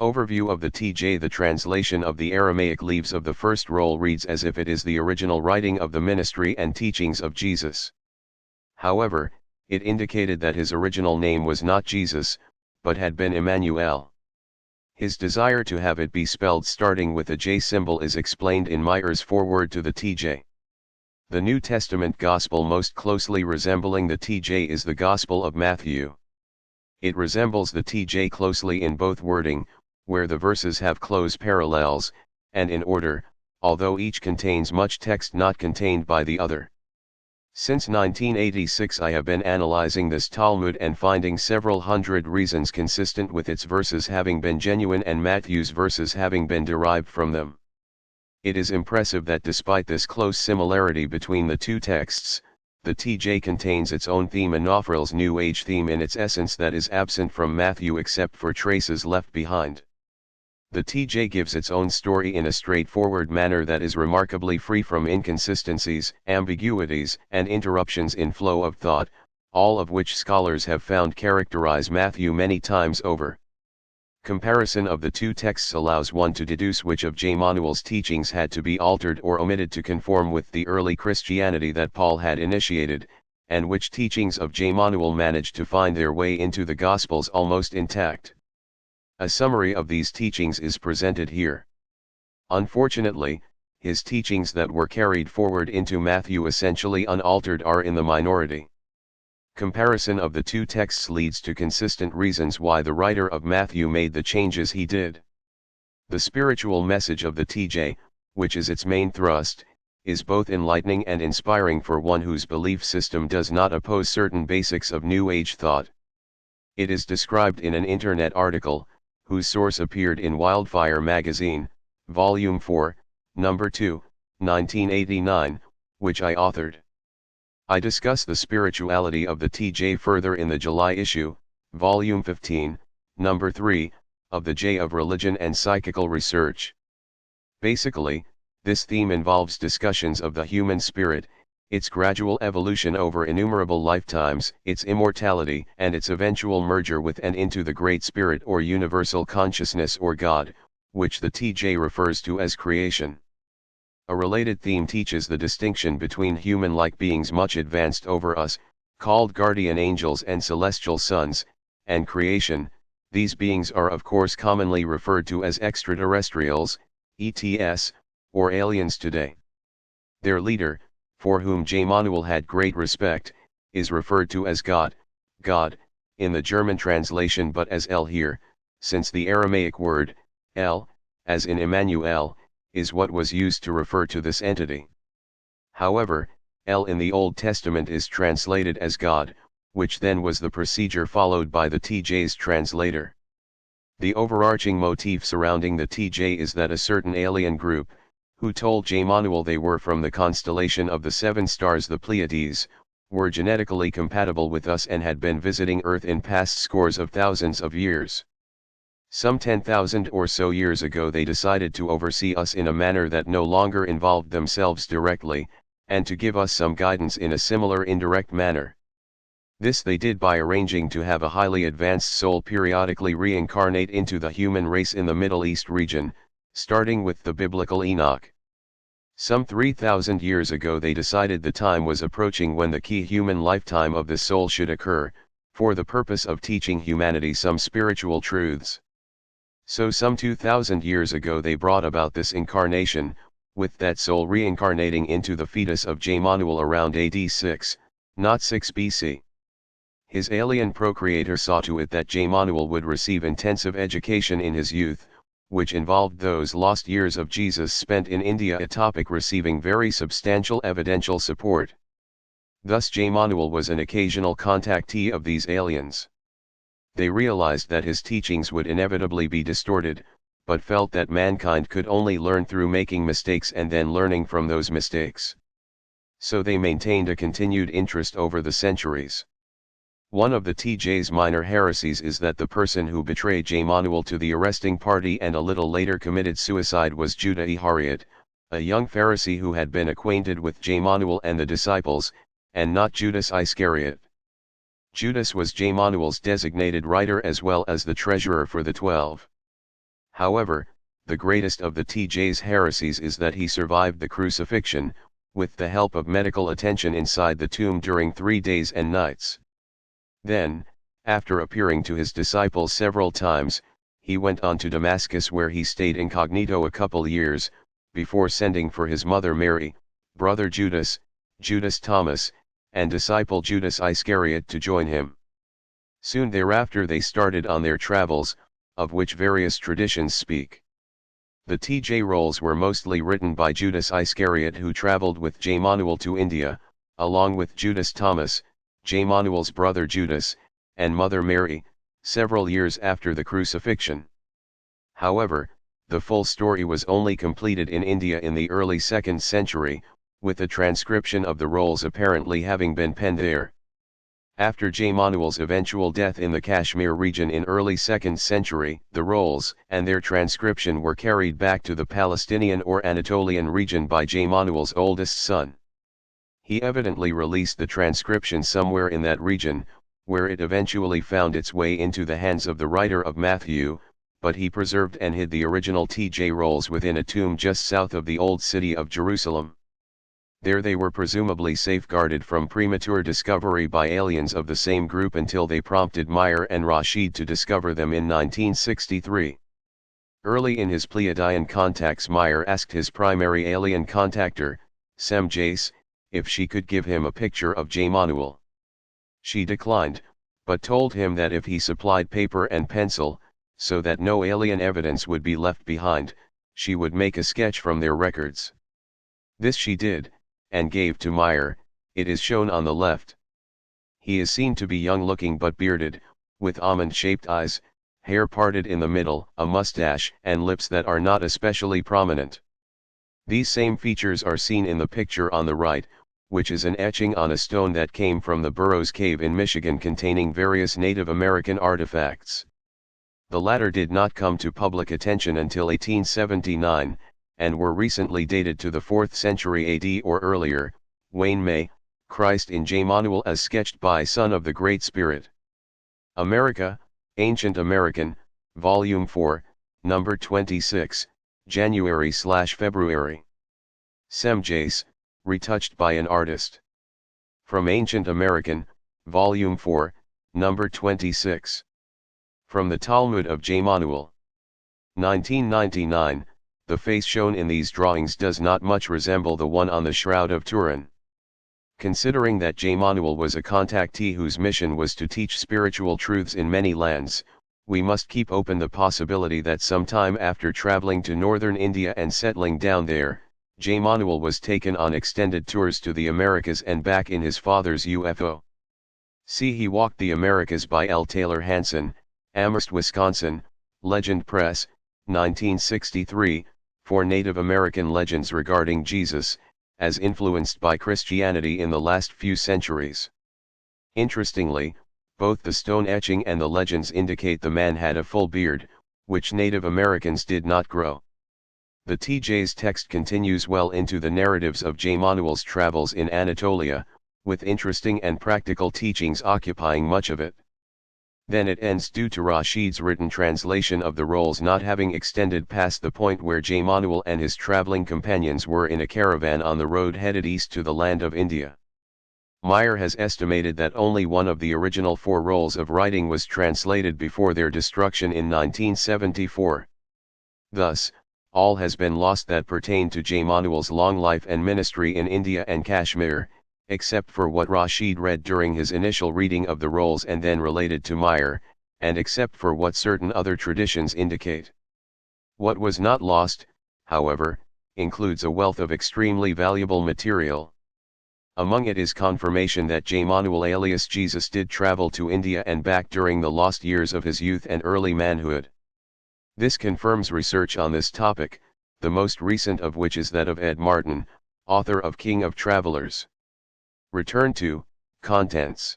Overview of the TJ. The translation of the Aramaic leaves of the first roll reads as if it is the original writing of the ministry and teachings of Jesus. However, it indicated that his original name was not Jesus, but had been Emmanuel. His desire to have it be spelled starting with a J symbol is explained in Meyer's foreword to the TJ. The New Testament Gospel most closely resembling the TJ is the Gospel of Matthew. It resembles the TJ closely in both wording, where the verses have close parallels, and in order, although each contains much text not contained by the other. Since 1986 I have been analyzing this Talmud and finding several hundred reasons consistent with its verses having been genuine and Matthew's verses having been derived from them. It is impressive that despite this close similarity between the two texts, the TJ contains its own theme, Anophrel's New Age theme in its essence that is absent from Matthew except for traces left behind. The TJ gives its own story in a straightforward manner that is remarkably free from inconsistencies, ambiguities, and interruptions in flow of thought, all of which scholars have found characterize Matthew many times over. Comparison of the two texts allows one to deduce which of Jmmanuel's teachings had to be altered or omitted to conform with the early Christianity that Paul had initiated, and which teachings of Jmmanuel managed to find their way into the Gospels almost intact. A summary of these teachings is presented here. Unfortunately, his teachings that were carried forward into Matthew essentially unaltered are in the minority. Comparison of the two texts leads to consistent reasons why the writer of Matthew made the changes he did. The spiritual message of the TJ, which is its main thrust, is both enlightening and inspiring for one whose belief system does not oppose certain basics of New Age thought. It is described in an internet article, whose source appeared in Wildfire magazine, Volume 4, Number 2, 1989, which I authored. I discuss the spirituality of the TJ further in the July issue, Volume 15, Number 3, of the J of Religion and Psychical Research. Basically, this theme involves discussions of the human spirit, its gradual evolution over innumerable lifetimes, its immortality and its eventual merger with and into the Great Spirit or Universal Consciousness or God, which the TJ refers to as creation. A related theme teaches the distinction between human-like beings much advanced over us, called guardian angels and celestial sons, and creation. These beings are of course commonly referred to as extraterrestrials, ETS, or aliens today. Their leader, for whom Jmmanuel had great respect, is referred to as God, in the German translation but as El here, since the Aramaic word, El, as in Emmanuel, is what was used to refer to this entity. However, El in the Old Testament is translated as God, which then was the procedure followed by the TJ's translator. The overarching motif surrounding the TJ is that a certain alien group, who told Jmmanuel they were from the constellation of the seven stars the Pleiades, were genetically compatible with us and had been visiting Earth in past scores of thousands of years. Some 10,000 or so years ago they decided to oversee us in a manner that no longer involved themselves directly, and to give us some guidance in a similar indirect manner. This they did by arranging to have a highly advanced soul periodically reincarnate into the human race in the Middle East region, starting with the biblical Enoch. Some 3,000 years ago they decided the time was approaching when the key human lifetime of the soul should occur, for the purpose of teaching humanity some spiritual truths. So some 2,000 years ago they brought about this incarnation, with that soul reincarnating into the fetus of Jmmanuel around AD 6, not 6 BC. His alien procreator saw to it that Jmmanuel would receive intensive education in his youth, which involved those lost years of Jesus spent in India, a topic receiving very substantial evidential support. Thus Jmmanuel was an occasional contactee of these aliens. They realized that his teachings would inevitably be distorted, but felt that mankind could only learn through making mistakes and then learning from those mistakes. So they maintained a continued interest over the centuries. One of the TJ's minor heresies is that the person who betrayed Jmmanuel to the arresting party and a little later committed suicide was Judah Ihariot, a young Pharisee who had been acquainted with Jmmanuel and the disciples, and not Judas Iscariot. Judas was Jmmanuel's designated writer as well as the treasurer for the 12. However, the greatest of the TJ's heresies is that he survived the crucifixion, with the help of medical attention inside the tomb during 3 days and nights. Then, after appearing to his disciples several times, he went on to Damascus where he stayed incognito a couple years, before sending for his mother Mary, brother Judas, Judas Thomas, and disciple Judas Iscariot to join him. Soon thereafter they started on their travels, of which various traditions speak. The TJ rolls were mostly written by Judas Iscariot, who traveled with Jmmanuel to India, along with Judas Thomas, Jmmanuel's brother Judas, and Mother Mary, several years after the crucifixion. However, the full story was only completed in India in the early 2nd century, with a transcription of the rolls apparently having been penned there. After Jmmanuel's eventual death in the Kashmir region in early 2nd century, the rolls and their transcription were carried back to the Palestinian or Anatolian region by Jmmanuel's oldest son. He evidently released the transcription somewhere in that region, where it eventually found its way into the hands of the writer of Matthew, but he preserved and hid the original TJ rolls within a tomb just south of the old city of Jerusalem. There they were presumably safeguarded from premature discovery by aliens of the same group until they prompted Meyer and Rashid to discover them in 1963. Early in his Pleiadian contacts, Meyer asked his primary alien contactor, Sem Jace, if she could give him a picture of Jmmanuel. She declined, but told him that if he supplied paper and pencil, so that no alien evidence would be left behind, she would make a sketch from their records. This she did, and gave to Meyer. It is shown on the left. He is seen to be young-looking but bearded, with almond-shaped eyes, hair parted in the middle, a mustache, and lips that are not especially prominent. These same features are seen in the picture on the right, which is an etching on a stone that came from the Burroughs Cave in Michigan containing various Native American artifacts. The latter did not come to public attention until 1879, and were recently dated to the 4th century AD or earlier. Wayne May, Christ in Jmmanuel as sketched by Son of the Great Spirit. America, Ancient American, Volume 4, Number 26, January/February. Sem Jace, retouched by an artist. From Ancient American, Volume 4, Number 26. From the Talmud of Jmmanuel. 1999. The face shown in these drawings does not much resemble the one on the Shroud of Turin. Considering that Jmmanuel was a contactee whose mission was to teach spiritual truths in many lands, we must keep open the possibility that sometime after traveling to northern India and settling down there, Jmmanuel was taken on extended tours to the Americas and back in his father's UFO. See He Walked the Americas by L. Taylor Hanson, Amherst, Wisconsin, Legend Press, 1963, for Native American legends regarding Jesus, as influenced by Christianity in the last few centuries. Interestingly, both the stone etching and the legends indicate the man had a full beard, which Native Americans did not grow. The TJ's text continues well into the narratives of Jmmanuel's travels in Anatolia, with interesting and practical teachings occupying much of it. Then it ends due to Rashid's written translation of the rolls not having extended past the point where Jmmanuel and his traveling companions were in a caravan on the road headed east to the land of India. Meyer has estimated that only one of the original 4 rolls of writing was translated before their destruction in 1974. Thus, all has been lost that pertained to Jmmanuel's long life and ministry in India and Kashmir, except for what Rashid read during his initial reading of the rolls and then related to Meyer, and except for what certain other traditions indicate. What was not lost, however, includes a wealth of extremely valuable material. Among it is confirmation that Jmmanuel alias Jesus did travel to India and back during the lost years of his youth and early manhood. This confirms research on this topic, the most recent of which is that of Ed Martin, author of King of Travelers. Return to Contents.